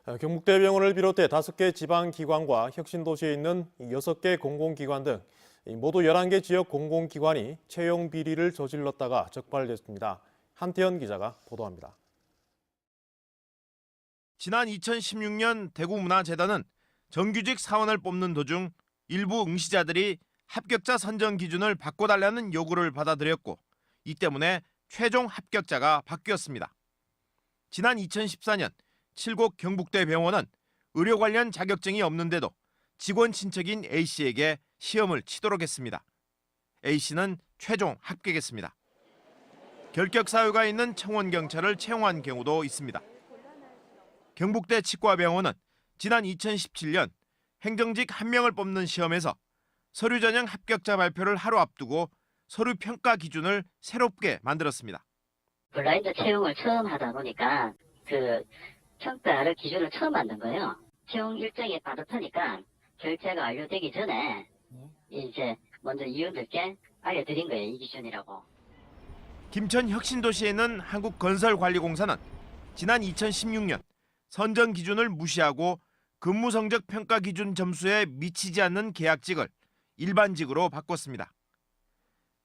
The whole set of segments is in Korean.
경북대병원을 비롯해 5개 지방기관과 혁신도시에 있는 6개 공공기관 등 모두 11개 지역 공공기관이 채용 비리를 저질렀다가 적발됐습니다. 한태현 기자가 보도합니다. 지난 2016년 대구문화재단은 정규직 사원을 뽑는 도중 일부 응시자들이 합격자 선정 기준을 바꿔달라는 요구를 받아들였고 이 때문에 최종 합격자가 바뀌었습니다. 지난 2014년 7곳 경북대병원은 의료 관련 자격증이 없는데도 직원 친척인 A씨에게 시험을 치도록 했습니다. A씨는 최종 합격했습니다. 결격 사유가 있는 청원경찰을 채용한 경우도 있습니다. 경북대 치과병원은 지난 2017년 행정직 1명을 뽑는 시험에서 서류 전형 합격자 발표를 하루 앞두고 서류 평가 기준을 새롭게 만들었습니다. 블라인드 채용을 처음 하다 보니까 그 평가를 기준을 처음 만든 거예요. 채용 일정이 빠듯하니까 결제가 완료되기 전에 이제 먼저 이원들께 알려드린 거예요. 이 기준이라고. 김천 혁신도시에 있는 한국건설관리공사는 지난 2016년 선정 기준을 무시하고 근무 성적 평가 기준 점수에 미치지 않는 계약직을 일반직으로 바꿨습니다.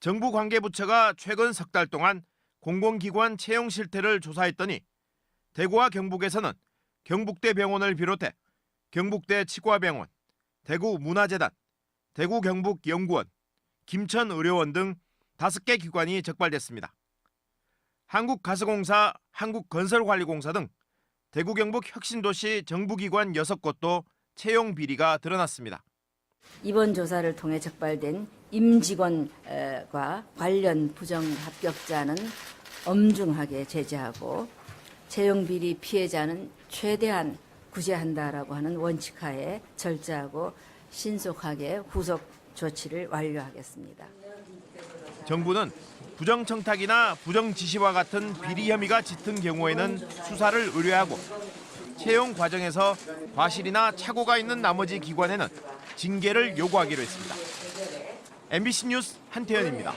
정부 관계부처가 최근 석 달 동안 공공기관 채용 실태를 조사했더니 대구와 경북에서는 경북대병원을 비롯해 경북대 치과병원, 대구문화재단, 대구경북연구원, 김천의료원 등 5개 기관이 적발됐습니다. 한국가스공사, 한국건설관리공사 등 대구 경북 혁신도시 정부기관 6곳도 채용 비리가 드러났습니다. 이번 조사를 통해 적발된 임직원과 관련 부정 합격자는 엄중하게 제재하고 채용 비리 피해자는 최대한 구제한다라고 하는 원칙하에 절제하고 신속하게 후속 조치를 완료하겠습니다. 정부는 부정청탁이나 부정지시와 같은 비리 혐의가 짙은 경우에는 수사를 의뢰하고 채용 과정에서 과실이나 착오가 있는 나머지 기관에는 징계를 요구하기로 했습니다. MBC 뉴스 한태현입니다.